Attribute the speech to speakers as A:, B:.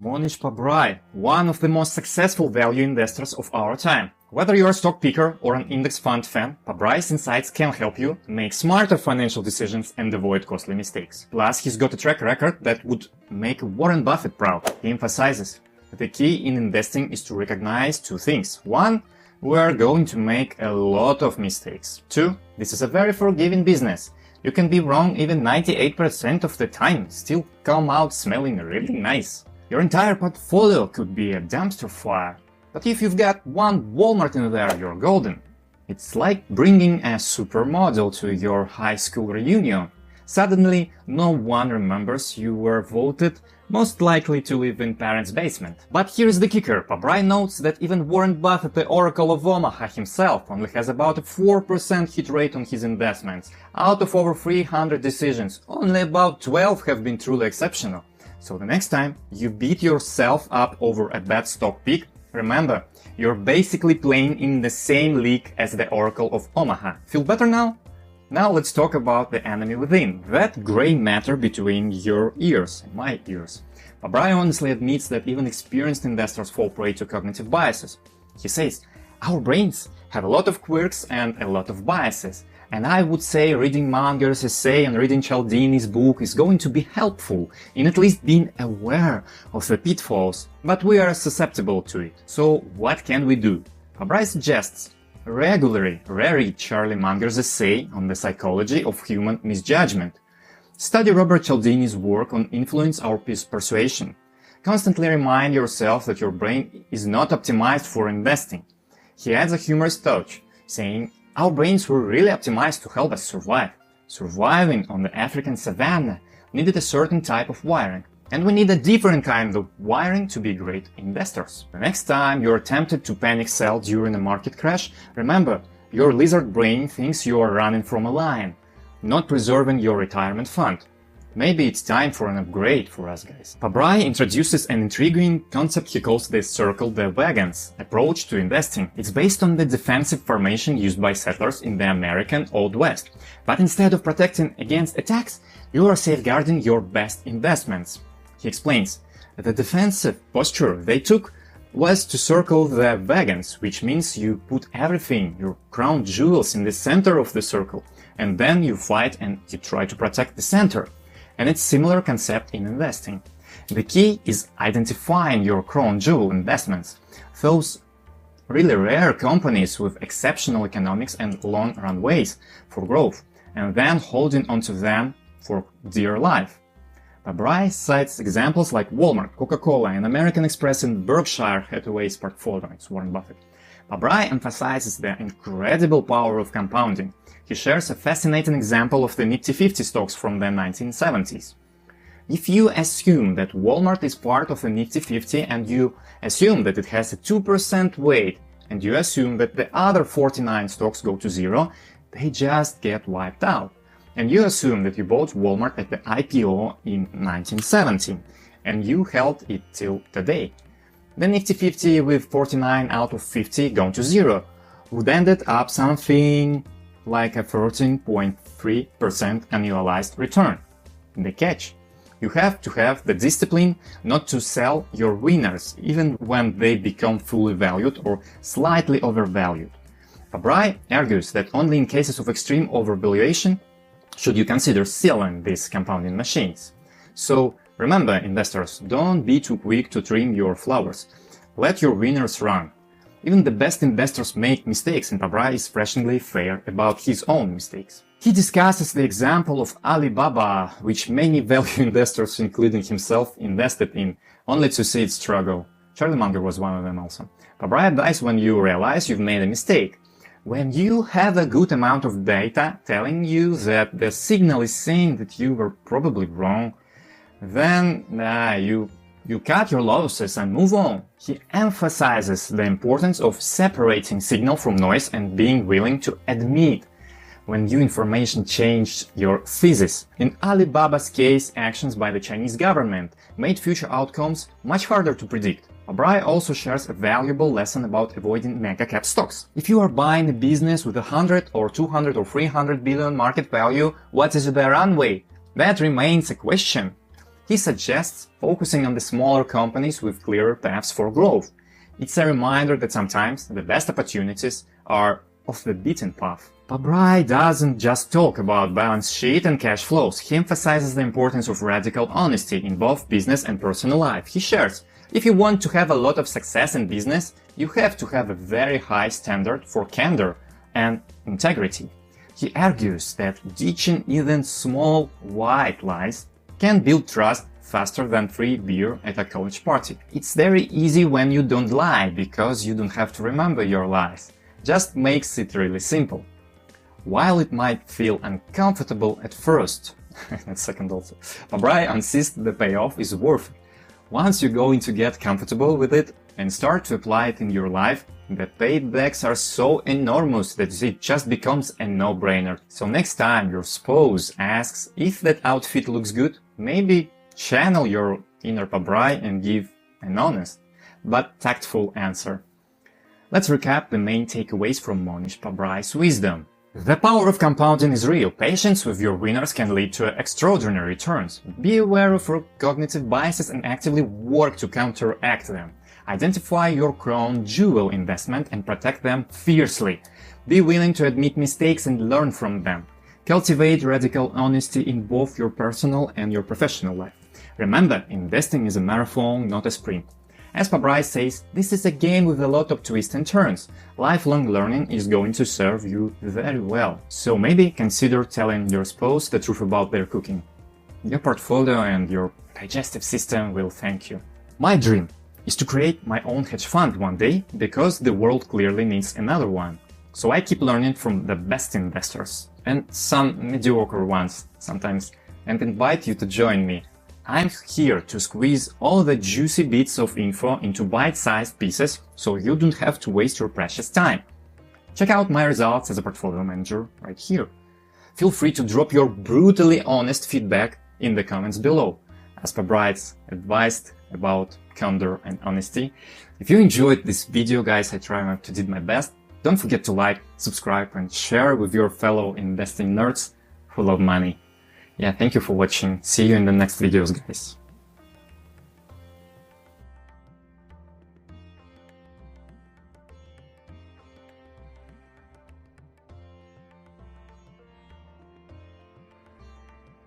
A: Mohnish Pabrai, one of the most successful value investors of our time. Whether you're a stock picker or an index fund fan, Pabrai's insights can help you make smarter financial decisions and avoid costly mistakes. Plus, he's got a track record that would make Warren Buffett proud. He emphasizes, the key in investing is to recognize two things. One, we are going to make a lot of mistakes. Two, this is a very forgiving business. You can be wrong even 98% of the time, still come out smelling really nice. Your entire portfolio could be a dumpster fire, but if you've got one Walmart in there, you're golden. It's like bringing a supermodel to your high school reunion. Suddenly, no one remembers you were voted most likely to live in parents' basement. But here's the kicker. Pabrai notes that even Warren Buffett, the Oracle of Omaha himself, only has about a 4% hit rate on his investments. Out of over 300 decisions, only about 12 have been truly exceptional. So the next time you beat yourself up over a bad stock pick, remember, you're basically playing in the same league as the Oracle of Omaha. Feel better now? Now let's talk about the enemy within, that gray matter between your ears, my ears. Pabrai honestly admits that even experienced investors fall prey to cognitive biases. He says, our brains have a lot of quirks and a lot of biases. And I would say reading Munger's essay and reading Cialdini's book is going to be helpful in at least being aware of the pitfalls, but we are susceptible to it. So what can we do? Pabrai suggests regularly reread Charlie Munger's essay on the psychology of human misjudgment. Study Robert Cialdini's work on influence or persuasion. Constantly remind yourself that your brain is not optimized for investing. He adds a humorous touch, saying, our brains were really optimized to help us survive. Surviving on the African savanna needed a certain type of wiring, and we need a different kind of wiring to be great investors. The next time you're tempted to panic sell during a market crash, remember, your lizard brain thinks you are running from a lion, not preserving your retirement fund. Maybe it's time for an upgrade for us guys. Pabrai introduces an intriguing concept he calls the circle the Wagons approach to investing. It's based on the defensive formation used by settlers in the American Old West. But instead of protecting against attacks, you are safeguarding your best investments. He explains, the defensive posture they took was to circle the Wagons, which means you put everything, your crown jewels, in the center of the circle, and then you fight and you try to protect the center. And it's a similar concept in investing. The key is identifying your crown jewel investments, those really rare companies with exceptional economics and long runways for growth, and then holding onto them for dear life. Pabrai cites examples like Walmart, Coca-Cola, and American Express in Berkshire Hathaway's portfolio. It's Warren Buffett. Pabrai emphasizes the incredible power of compounding. He shares a fascinating example of the Nifty 50 stocks from the 1970s. If you assume that Walmart is part of the Nifty 50 and you assume that it has a 2% weight and you assume that the other 49 stocks go to zero, they just get wiped out. And you assume that you bought Walmart at the IPO in 1970 and you held it till today. The Nifty 50 with 49 out of 50 gone to zero would end up something like a 13.3% annualized return. The catch: you have to have the discipline not to sell your winners even when they become fully valued or slightly overvalued. Pabrai argues that only in cases of extreme overvaluation should you consider selling these compounding machines. So remember, investors, don't be too quick to trim your flowers. Let your winners run. Even the best investors make mistakes, and Pabrai is refreshingly fair about his own mistakes. He discusses the example of Alibaba, which many value investors, including himself, invested in, only to see it struggle. Charlie Munger was one of them also. Pabrai advises when you realize you've made a mistake. When you have a good amount of data telling you that the signal is saying that you were probably wrong, then you cut your losses and move on. He emphasizes the importance of separating signal from noise and being willing to admit when new information changed your thesis. In Alibaba's case, actions by the Chinese government made future outcomes much harder to predict. Pabrai also shares a valuable lesson about avoiding mega-cap stocks. If you are buying a business with 100 or 200 or 300 billion market value, what is the runway? That remains a question. He suggests focusing on the smaller companies with clearer paths for growth. It's a reminder that sometimes the best opportunities are off the beaten path. Pabrai doesn't just talk about balance sheet and cash flows. He emphasizes the importance of radical honesty in both business and personal life. He shares, if you want to have a lot of success in business, you have to have a very high standard for candor and integrity. He argues that ditching even small white lies can build trust faster than free beer at a college party. It's very easy when you don't lie, because you don't have to remember your lies. Just makes it really simple. While it might feel uncomfortable at first, and second also, Pabrai insists the payoff is worth it. Once you're going to get comfortable with it and start to apply it in your life, the paybacks are so enormous that it just becomes a no-brainer. So next time your spouse asks if that outfit looks good, maybe channel your inner Pabrai and give an honest but tactful answer. Let's recap the main takeaways from Mohnish Pabrai's wisdom. The power of compounding is real. Patience with your winners can lead to extraordinary returns. Be aware of your cognitive biases and actively work to counteract them. Identify your crown jewel investment and protect them fiercely. Be willing to admit mistakes and learn from them. Cultivate radical honesty in both your personal and your professional life. Remember, investing is a marathon, not a sprint. As Pabrai says, this is a game with a lot of twists and turns. Lifelong learning is going to serve you very well. So maybe consider telling your spouse the truth about their cooking. Your portfolio and your digestive system will thank you. My dream is to create my own hedge fund one day, because the world clearly needs another one. So I keep learning from the best investors, and some mediocre ones sometimes, and invite you to join me. I'm here to squeeze all the juicy bits of info into bite-sized pieces, so you don't have to waste your precious time. Check out my results as a portfolio manager right here. Feel free to drop your brutally honest feedback in the comments below. As Pabrai's advised about candor and honesty. If you enjoyed this video, guys, I tried to do my best. Don't forget to like, subscribe, and share with your fellow investing nerds who love money. Yeah, thank you for watching. See you in the next videos, guys.